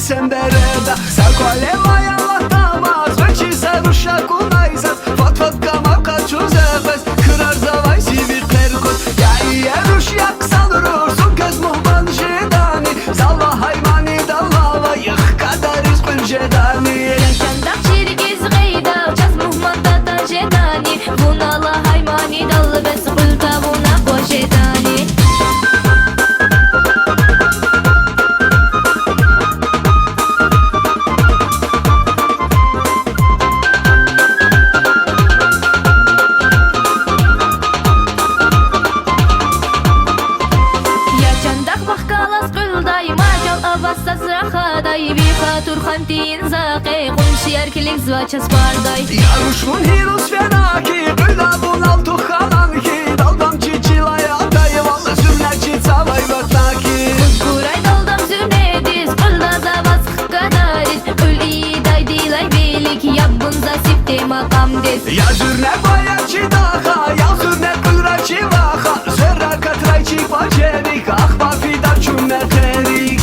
Sen bereda, sakolema ja latama, zveći se ruša kunajzat, fat kama kaču zebes, kırar zavay si bir terkot, ja i je ruš jak salur, sunkez muhban jedani, zalva haymani dallava, yık kadar izbin jedani. Çandak çirgiz gıyda, çaz muhman datan jedani, bunala haymani dallı bes, kulta buna ko jedani. Turhantin zaqe qumshi erkilik zvacha sparday Yarushmun hirus fenaki Qyla bunal tuxalanki Daldam çiçilaya dayıvalı Zümlerçi savay vataki Kuray daldam zümnediz Qılda zavaz qadariz Ül iyi daydilay belik Yabbunza sifte maqam des Ya zürne bayaçi daha Ya zürne qıraçi vaha Zerra katrayçi vacerik Ahba fidar cümle terik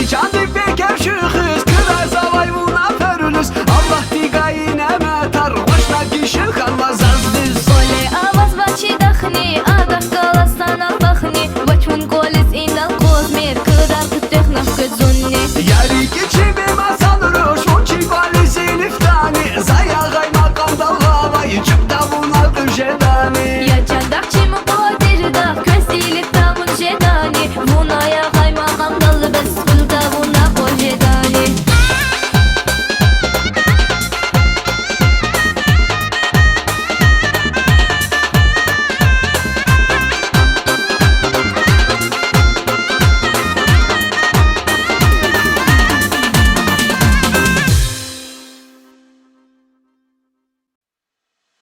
Canı bekar şıxız Kırar zavay buna förülüz Allah digayine metar Hoşna kişi kalmaz az biz Ole avaz vachi dakhni Adah kalastan al bakhni Vachun kolis inal kozmir Kırar kıttıknaf kızunni Yari geçimi masalır Şunçi valisi liftani Zaya gay makam dallava